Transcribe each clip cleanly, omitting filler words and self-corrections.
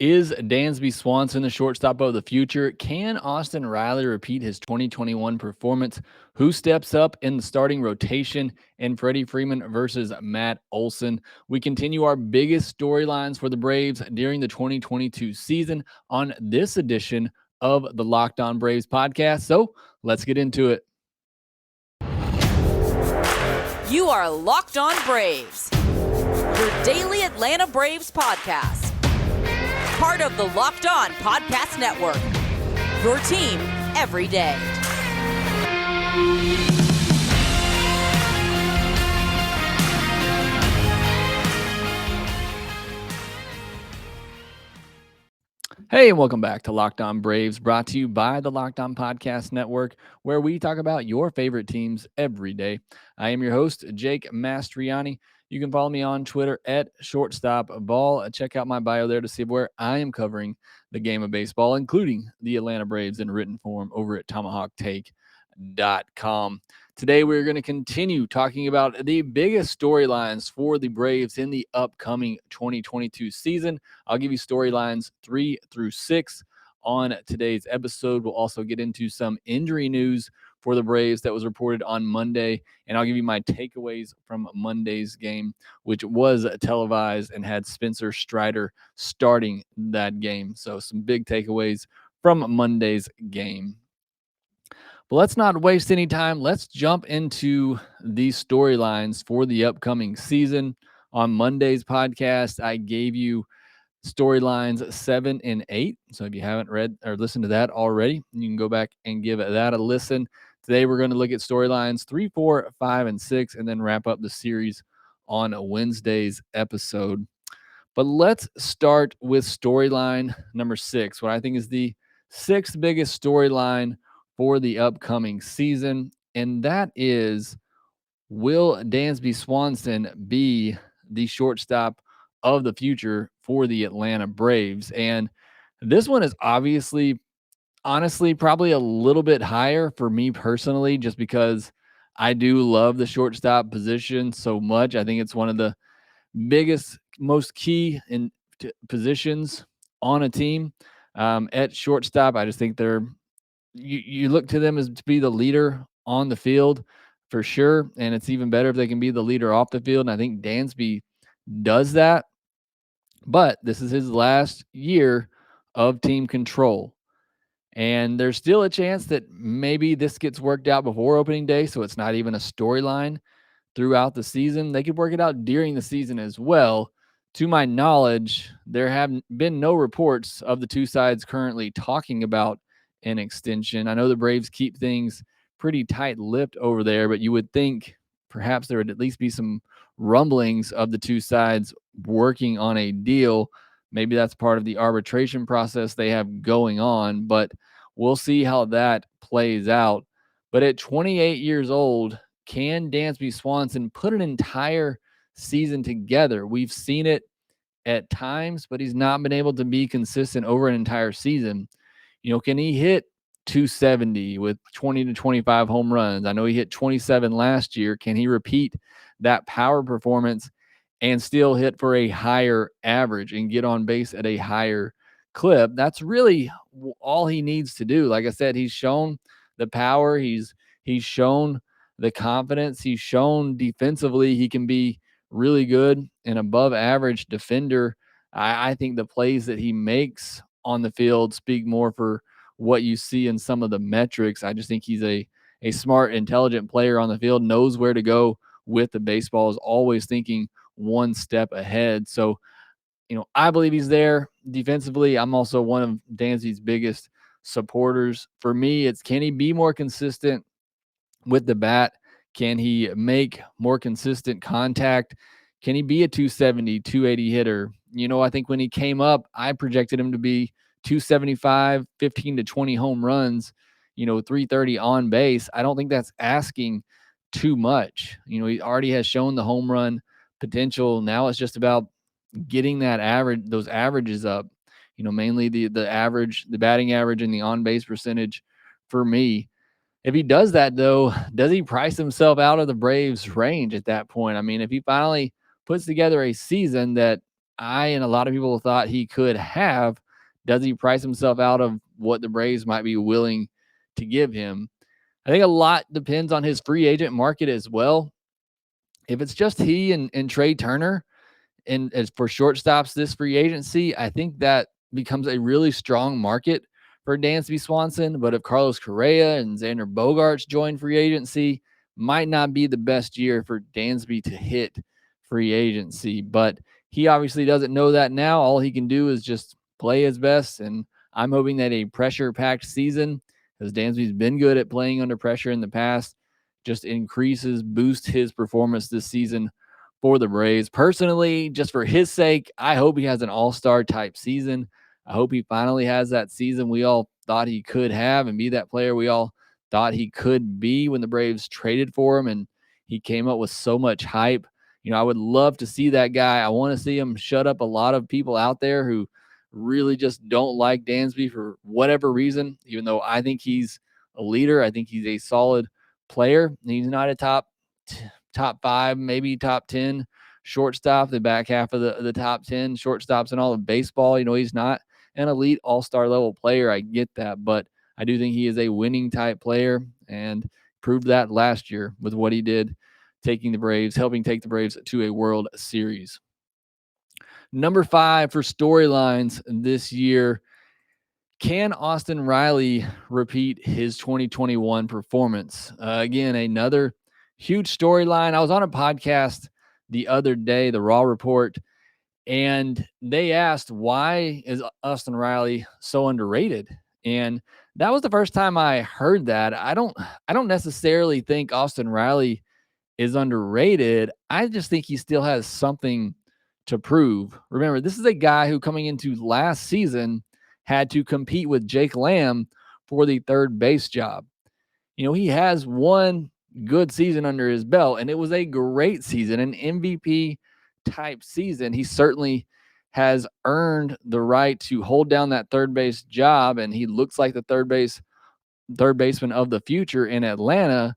Is Dansby Swanson the shortstop of the future? Can Austin Riley repeat his 2021 performance? Who steps up in the starting rotation? And Freddie Freeman versus Matt Olson. We continue our biggest storylines for the Braves during the 2022 season on this edition of the Lockedon Braves podcast. So let's get into it. You are Locked On Braves, your daily Atlanta Braves podcast. Part of the Locked On Podcast Network, your team every day. Hey, and welcome back to Locked On Braves, brought to you by the Locked On Podcast Network, where we talk about your favorite teams every day. I am your host, Jake Mastroianni. You can follow me on Twitter at shortstopball. Check out my bio there to see where I am covering the game of baseball, including the Atlanta Braves in written form over at tomahawktake.com. Today, we're going to continue talking about the biggest storylines for the Braves in the upcoming 2022 season. I'll give you storylines 3 through 6 on today's episode. We'll also get into some injury news for the Braves that was reported on Monday, and I'll give you my takeaways from Monday's game, which was televised and had Spencer Strider starting that game. So some big takeaways from Monday's game. But let's not waste any time. Let's jump into these storylines for the upcoming season. On Monday's podcast, I gave you storylines 7 and 8. So if you haven't read or listened to that already, you can go back and give that a listen. Today, we're going to look at storylines 3, 4, 5, and 6, and then wrap up the series on Wednesday's episode. But let's start with storyline number 6, what I think is the sixth biggest storyline for the upcoming season. And that is, will Dansby Swanson be the shortstop of the future for the Atlanta Braves? And this one is honestly, probably a little bit higher for me personally, just because I do love the shortstop position so much. I think it's one of the biggest, most key in positions on a team. At shortstop, I just think you look to them as to be the leader on the field for sure, and it's even better if they can be the leader off the field. And I think Dansby does that, but this is his last year of team control. And there's still a chance that maybe this gets worked out before opening day, so it's not even a storyline throughout the season. They could work it out during the season as well. To my knowledge, there have been no reports of the two sides currently talking about an extension. I know the Braves keep things pretty tight-lipped over there, but you would think perhaps there would at least be some rumblings of the two sides working on a deal. Maybe that's part of the arbitration process they have going on, but we'll see how that plays out. But at 28 years old, can Dansby Swanson put an entire season together? We've seen it at times, but he's not been able to be consistent over an entire season. Can he hit 270 with 20 to 25 home runs? I know he hit 27 last year. Can he repeat that power performance and still hit for a higher average and get on base at a higher clip? That's really all he needs to do. Like I said, he's shown the power. He's shown the confidence. He's shown defensively he can be really good and above average defender. I think the plays that he makes on the field speak more for what you see in some of the metrics. I just think he's a smart, intelligent player on the field, knows where to go with the baseball, is always thinking one step ahead. So, I believe he's there defensively. I'm also one of Dansby's biggest supporters. For me, it's, can he be more consistent with the bat? Can he make more consistent contact? Can he be a 270, 280 hitter? I think when he came up, I projected him to be 275, 15 to 20 home runs, 330 on base. I don't think that's asking too much. He already has shown the home run potential. Now it's just about getting those averages up, mainly the average, the batting average and the on base percentage for me. If he does that, though, does he price himself out of the Braves range at that point? I mean, if he finally puts together a season that I and a lot of people thought he could have. Does he price himself out of what the Braves might be willing to give him? I think a lot depends on his free agent market as well. If it's just he and Trey Turner, and as for shortstops this free agency, I think that becomes a really strong market for Dansby Swanson. But if Carlos Correa and Xander Bogaerts join free agency, might not be the best year for Dansby to hit free agency. But he obviously doesn't know that now. All he can do is just play his best. And I'm hoping that a pressure packed season, because Dansby's been good at playing under pressure in the past, just boosts his performance this season for the Braves. Personally, just for his sake, I hope he has an all-star type season. I hope he finally has that season we all thought he could have and be that player we all thought he could be when the Braves traded for him and he came up with so much hype. I would love to see that guy. I want to see him shut up a lot of people out there who really just don't like Dansby for whatever reason, even though I think he's a leader. I think he's a solid player. He's not a top 5, maybe top 10 shortstop, the back half of the top 10 shortstops in all of baseball. He's not an elite all-star level player. I get that, but I do think he is a winning type player and proved that last year with what he did, helping take the Braves to a World Series. Number 5 for storylines this year. Can Austin Riley repeat his 2021 performance? Again, another huge storyline. I was on a podcast the other day, the Raw Report, and they asked, why is Austin Riley so underrated? And that was the first time I heard that. I don't necessarily think Austin Riley is underrated. I just think he still has something to prove. Remember, this is a guy who coming into last season had to compete with Jake Lamb for the third base job. He has one good season under his belt, and it was a great season, an MVP type season. He certainly has earned the right to hold down that third base job, and he looks like the third baseman of the future in Atlanta,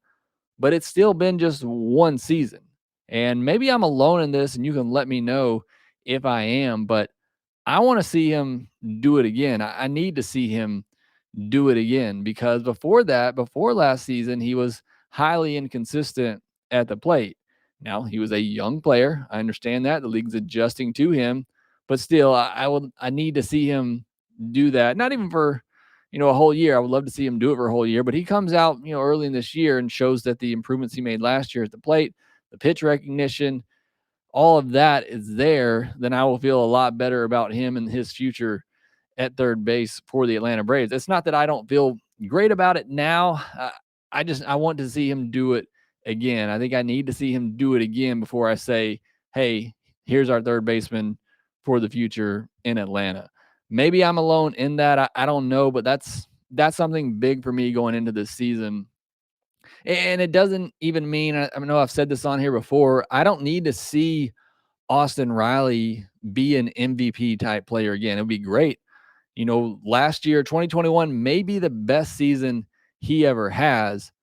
but it's still been just one season. And maybe I'm alone in this, and you can let me know if I am, but I want to see him do it again. I need to see him do it again because before last season, he was highly inconsistent at the plate. Now, he was a young player. I understand that. The league's adjusting to him, but still, I need to see him do that. Not even for, a whole year. I would love to see him do it for a whole year, but he comes out, early in this year and shows that the improvements he made last year at the plate, the pitch recognition, all of that is there, then I will feel a lot better about him and his future at third base for the Atlanta Braves. It's not that I don't feel great about it now. I want to see him do it again. I think I need to see him do it again before I say, hey, here's our third baseman for the future in Atlanta. Maybe I'm alone in that. I don't know, but that's something big for me going into this season. And it doesn't even mean, I know I've said this on here before, I don't need to see Austin Riley be an MVP type player again. It would be great. Last year, 2021 may be the best season he ever has,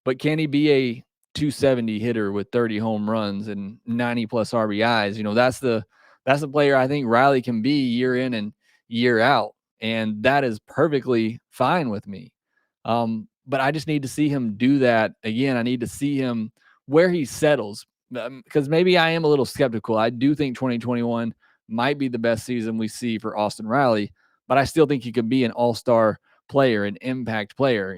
but can he be a 270 hitter with 30 home runs and 90 plus RBIs? That's the player I think Riley can be year in and year out. And that is perfectly fine with me. But I just need to see him do that again. I need to see him where he settles because maybe I am a little skeptical. I do think 2021 might be the best season we see for Austin Riley, but I still think he could be an all-star player, an impact player.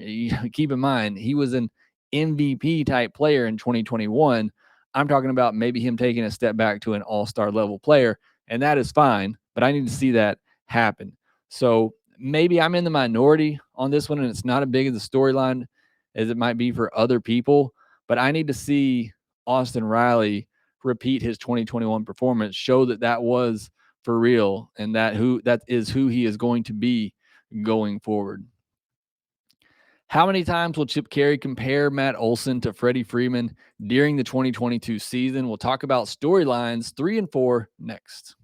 Keep in mind, he was an MVP type player in 2021. I'm talking about maybe him taking a step back to an all-star level player, and that is fine, but I need to see that happen. So maybe I'm in the minority on this one, and it's not as big of a storyline as it might be for other people, but I need to see Austin Riley repeat his 2021 performance, show that was for real, and that is who he is going to be going forward. How many times will Chip Caray compare Matt Olson to Freddie Freeman during the 2022 season? We'll talk about storylines 3 and 4 next.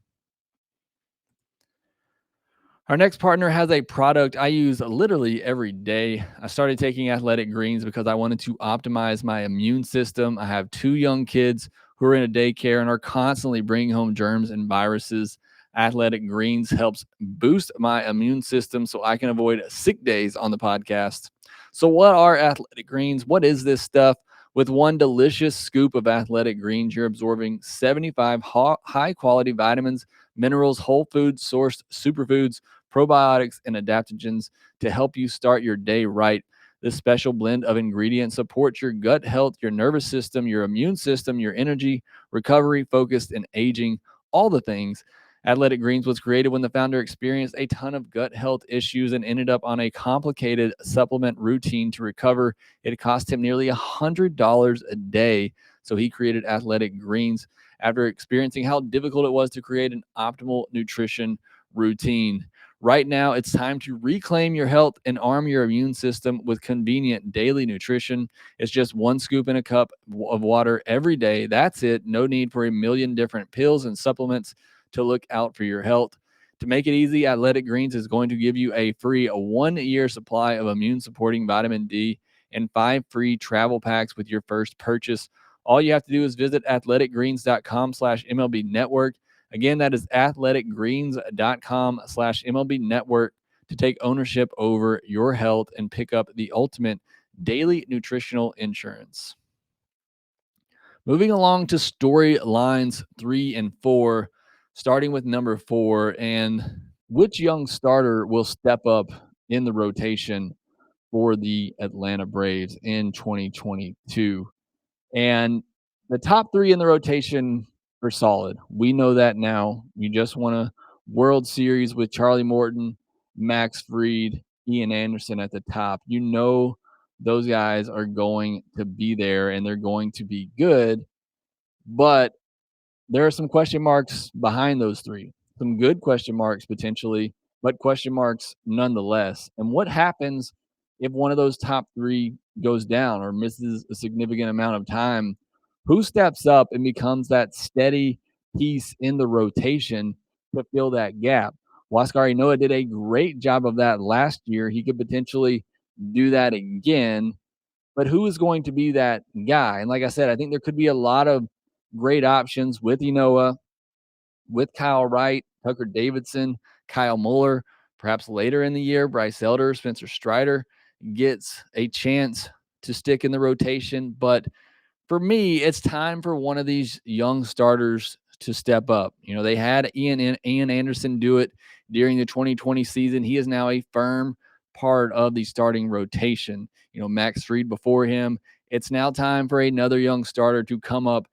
Our next partner has a product I use literally every day. I started taking Athletic Greens because I wanted to optimize my immune system. I have 2 young kids who are in a daycare and are constantly bringing home germs and viruses. Athletic Greens helps boost my immune system so I can avoid sick days on the podcast. So, what are Athletic Greens? What is this stuff? With one delicious scoop of Athletic Greens, you're absorbing 75 high quality vitamins, minerals, whole food sourced superfoods, probiotics, and adaptogens to help you start your day right. This special blend of ingredients supports your gut health, your nervous system, your immune system, your energy, recovery, focused, and aging, all the things. Athletic Greens was created when the founder experienced a ton of gut health issues and ended up on a complicated supplement routine to recover. It cost him nearly $100 a day. So he created Athletic Greens after experiencing how difficult it was to create an optimal nutrition routine. Right now, it's time to reclaim your health and arm your immune system with convenient daily nutrition. It's just one scoop in a cup of water every day. That's it. No need for a million different pills and supplements to look out for your health. To make it easy, Athletic Greens is going to give you a free 1 year supply of immune supporting vitamin D and 5 free travel packs with your first purchase. All you have to do is visit athleticgreens.com/MLB network. Again, that is athleticgreens.com/MLB network to take ownership over your health and pick up the ultimate daily nutritional insurance. Moving along to storylines 3 and 4, starting with number 4. And which young starter will step up in the rotation for the Atlanta Braves in 2022? And the top 3 in the rotation are solid. We know that now. You just won a World Series with Charlie Morton, Max Fried, Ian Anderson at the top. You know those guys are going to be there and they're going to be good, but there are some question marks behind those 3. Some good question marks potentially, but question marks nonetheless. And what happens if one of those top 3 goes down or misses a significant amount of time? Who steps up and becomes that steady piece in the rotation to fill that gap? Huascar Ynoa did a great job of that last year. He could potentially do that again, but who is going to be that guy? And like I said, I think there could be a lot of great options with Ynoa, with Kyle Wright, Tucker Davidson, Kyle Muller. Perhaps later in the year, Bryce Elder, Spencer Strider gets a chance to stick in the rotation. But for me, it's time for one of these young starters to step up. You know, they had Ian Anderson do it during the 2020 season. He is now a firm part of the starting rotation. You know, Max Fried before him. It's now time for another young starter to come up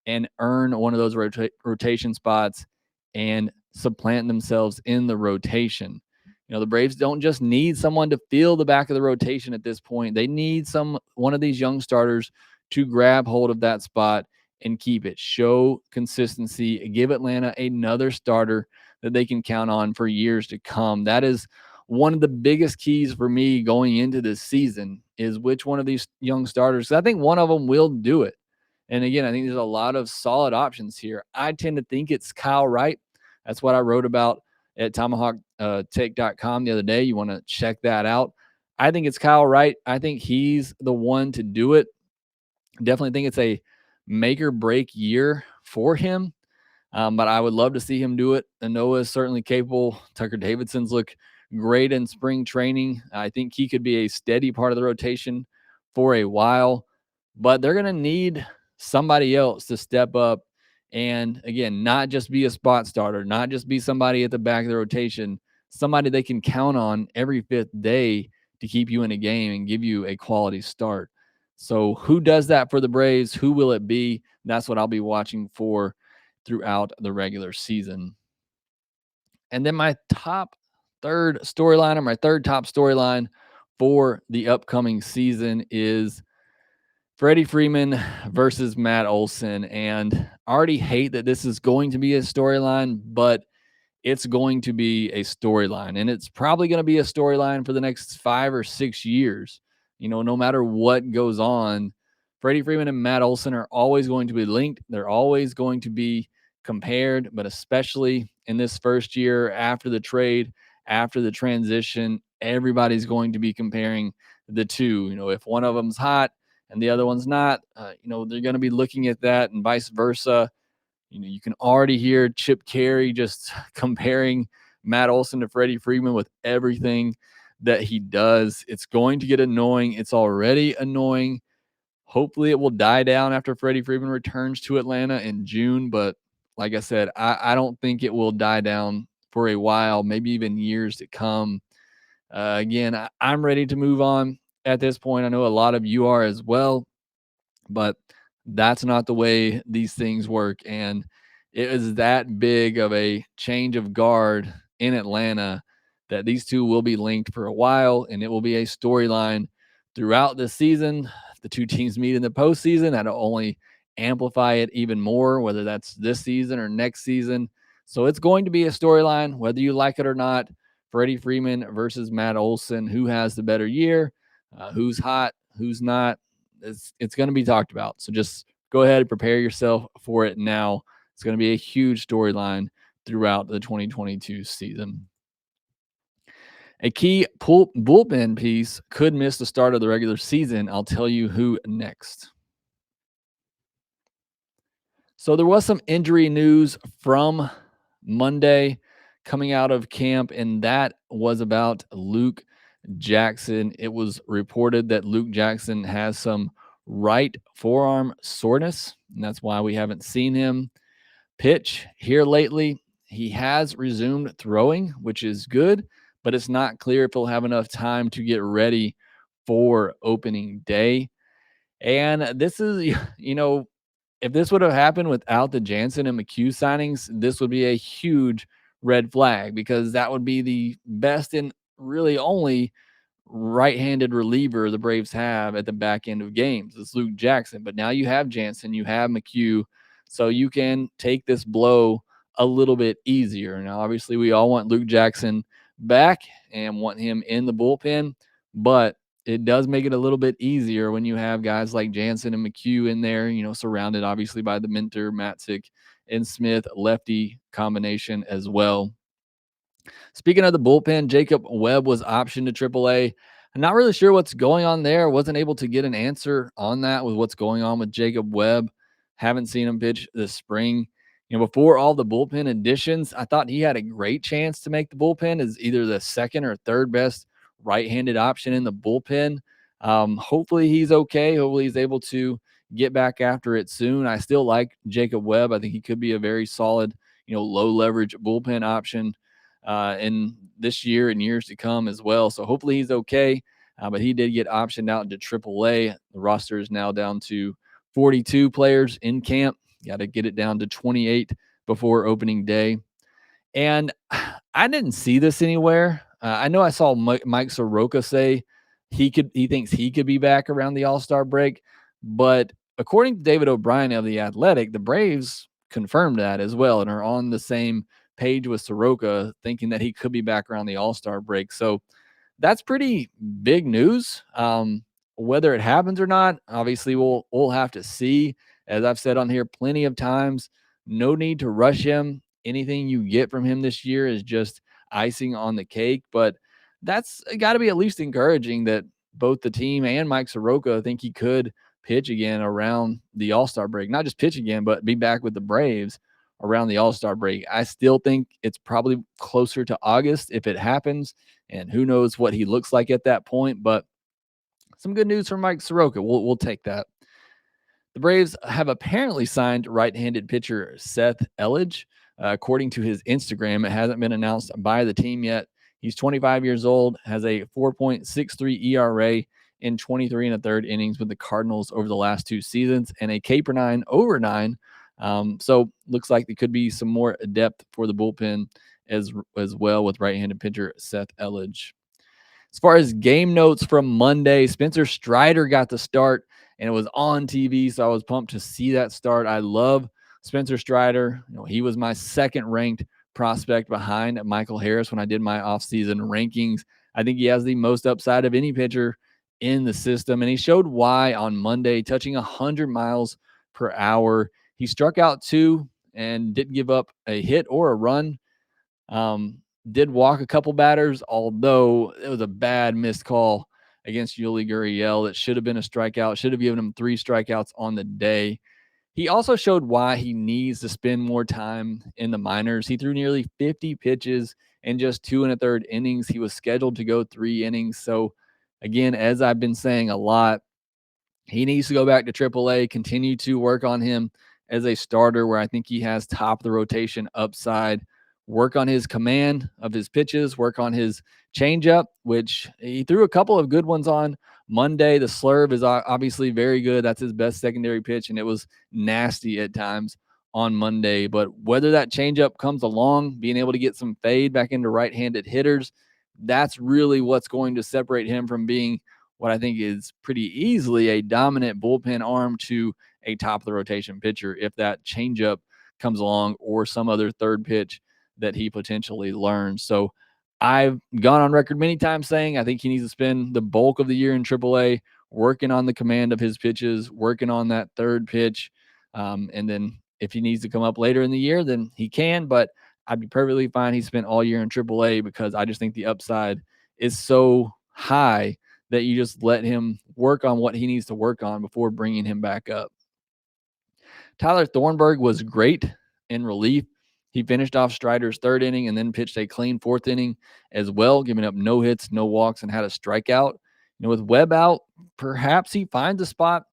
and earn one of those rotation spots and supplant themselves in the rotation. You know, the Braves don't just need someone to fill the back of the rotation at this point. They need one of these young starters to grab hold of that spot and keep it. Show consistency. Give Atlanta another starter that they can count on for years to come. That is one of the biggest keys for me going into this season is which one of these young starters. I think one of them will do it. And again, I think there's a lot of solid options here. I tend to think it's Kyle Wright. That's what I wrote about at tomahawktake.com the other day. You want to check that out. I think it's Kyle Wright. I think he's the one to do it. Definitely think it's a make or break year for him. But I would love to see him do it. And Noah is certainly capable. Tucker Davidson's look great in spring training. I think he could be a steady part of the rotation for a while. But they're going to need somebody else to step up and, again, not just be a spot starter, not just be somebody at the back of the rotation, somebody they can count on every 5th day to keep you in a game and give you a quality start. So who does that for the Braves? Who will it be? That's what I'll be watching for throughout the regular season. And then my third top storyline for the upcoming season is Freddie Freeman versus Matt Olson. And I already hate that this is going to be a storyline, but it's going to be a storyline. And it's probably going to be a storyline for the next 5 or 6 years. You know, no matter what goes on, Freddie Freeman and Matt Olson are always going to be linked. They're always going to be compared, but especially in this first year after the trade, after the transition, everybody's going to be comparing the two. You know, if one of them's hot, and the other one's not, they're going to be looking at that and vice versa. You can already hear Chip Carey just comparing Matt Olson to Freddie Freeman with everything that he does. It's going to get annoying. It's already annoying. Hopefully, it will die down after Freddie Freeman returns to Atlanta in June. But like I said, I don't think it will die down for a while, maybe even years to come. Again, I'm ready to move on at this point. I know a lot of you are as well, but that's not the way these things work. And it is that big of a change of guard in Atlanta that these two will be linked for a while, and it will be a storyline throughout the season. The two teams meet in the postseason. That'll only amplify it even more, whether that's this season or next season. So it's going to be a storyline, whether you like it or not. Freddie Freeman versus Matt Olson. Who has the better year? Who's hot? Who's not? It's going to be talked about. So just go ahead and prepare yourself for it now. It's going to be a huge storyline throughout the 2022 season. A key bullpen piece could miss the start of the regular season. I'll tell you who next. So there was some injury news from Monday coming out of camp, and that was about Luke Jackson. It was reported that Luke Jackson has some right forearm soreness, and that's why we haven't seen him pitch here lately. He has resumed throwing, which is good, but it's not clear if he'll have enough time to get ready for opening day. And this is, if this would have happened without the Jansen and McHugh signings, this would be a huge red flag because that would be the best and really only right-handed reliever the Braves have at the back end of games. It's Luke Jackson, but now you have Jansen, you have McHugh, so you can take this blow a little bit easier. Now, obviously, we all want Luke Jackson back and want him in the bullpen, but it does make it a little bit easier when you have guys like Jansen and McHugh in there, surrounded obviously by the Minter, Matzik, and Smith lefty combination as well. Speaking of the bullpen, Jacob Webb was optioned to AAA. I'm not really sure what's going on there. Wasn't able to get an answer on that with what's going on with Jacob Webb. Haven't seen him pitch this spring. Before all the bullpen additions, I thought he had a great chance to make the bullpen as either the second or third best right-handed option in the bullpen. Hopefully he's okay. Hopefully he's able to get back after it soon. I still like Jacob Webb. I think he could be a very solid, low leverage bullpen option in this year and years to come as well. So hopefully he's okay. But he did get optioned out into AAA. The roster is now down to 42 players in camp. Got to get it down to 28 before opening day. And I didn't see this anywhere. I know I saw Mike Soroka say he thinks he could be back around the All-Star break. But according to David O'Brien of The Athletic, the Braves confirmed that as well and are on the same page with Soroka, thinking that he could be back around the All-Star break. So that's pretty big news. Whether it happens or not, obviously we'll have to see. As I've said on here plenty of times, no need to rush him. Anything you get from him this year is just icing on the cake. But that's got to be at least encouraging that both the team and Mike Soroka think he could pitch again around the All-Star break. Not just pitch again, but be back with the Braves around the All-Star break. I still think it's probably closer to August if it happens, and who knows what he looks like at that point. But some good news from Mike Soroka. We'll take that. The Braves have apparently signed right-handed pitcher Seth Elledge. According to his Instagram, it hasn't been announced by the team yet. He's 25 years old, has a 4.63 ERA in 23 and a third innings with the Cardinals over the last two seasons and a K/9 over 9. So looks like there could be some more depth for the bullpen as well with right-handed pitcher Seth Elledge. As far as game notes from Monday, Spencer Strider got the start, and it was on TV, so I was pumped to see that start. I love Spencer Strider. He was my second-ranked prospect behind Michael Harris when I did my offseason rankings. I think he has the most upside of any pitcher in the system, and he showed why on Monday, touching 100 miles per hour. He struck out 2 and didn't give up a hit or a run. Did walk a couple batters, although it was a bad missed call against Yuli Gurriel that should have been a strikeout, should have given him 3 strikeouts on the day. He also showed why he needs to spend more time in the minors. He threw nearly 50 pitches in just 2 1/3 innings. He was scheduled to go 3 innings. So, again, as I've been saying a lot, he needs to go back to AAA, continue to work on him as a starter, where I think he has top of the rotation upside. Work on his command of his pitches, work on his changeup, which he threw a couple of good ones on Monday. The slurve is obviously very good. That's his best secondary pitch, and it was nasty at times on Monday. But whether that changeup comes along, being able to get some fade back into right-handed hitters, that's really what's going to separate him from being what I think is pretty easily a dominant bullpen arm to a top of the rotation pitcher if that changeup comes along or some other third pitch that he potentially learns. So I've gone on record many times saying I think he needs to spend the bulk of the year in AAA working on the command of his pitches, working on that third pitch. And then if he needs to come up later in the year, then he can. But I'd be perfectly fine. He spent all year in AAA because I just think the upside is so high that you just let him work on what he needs to work on before bringing him back up. Tyler Thornburg was great in relief. He finished off Strider's 3rd inning and then pitched a clean 4th inning as well, giving up no hits, no walks, and had a strikeout. With Webb out, perhaps he finds a spot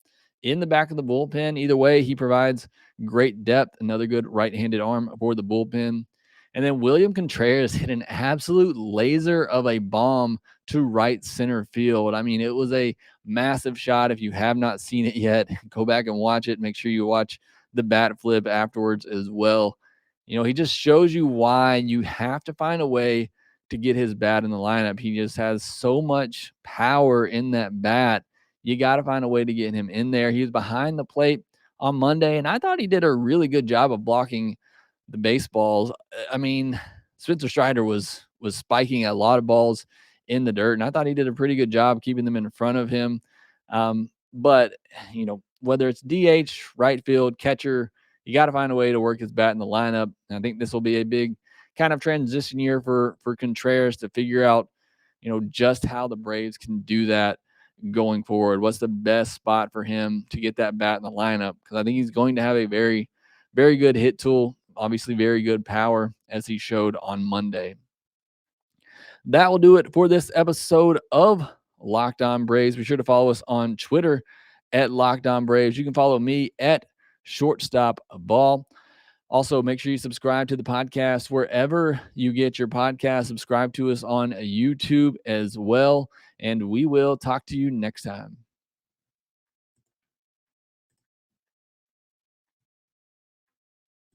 in the back of the bullpen. Either way, he provides great depth, another good right-handed arm for the bullpen. And then William Contreras hit an absolute laser of a bomb to right center field. I mean, it was a massive shot. If you have not seen it yet, go back and watch it. Make sure you watch the bat flip afterwards as well. He just shows you why you have to find a way to get his bat in the lineup. He just has so much power in that bat. You got to find a way to get him in there. He was behind the plate on Monday, and I thought he did a really good job of blocking the baseballs. I mean, Spencer Strider was spiking a lot of balls in the dirt, and I thought he did a pretty good job keeping them in front of him. But whether it's DH, right field, catcher, you got to find a way to work his bat in the lineup. And I think this will be a big kind of transition year for Contreras to figure out, just how the Braves can do that going forward. What's the best spot for him to get that bat in the lineup? Because I think he's going to have a very, very good hit tool, obviously very good power, as he showed on Monday. That will do it for this episode of Lockedon Braves. Be sure to follow us on Twitter at Lockedon Braves. You can follow me at Shortstop Ball. Also, make sure you subscribe to the podcast wherever you get your podcast. Subscribe to us on YouTube as well. And we will talk to you next time.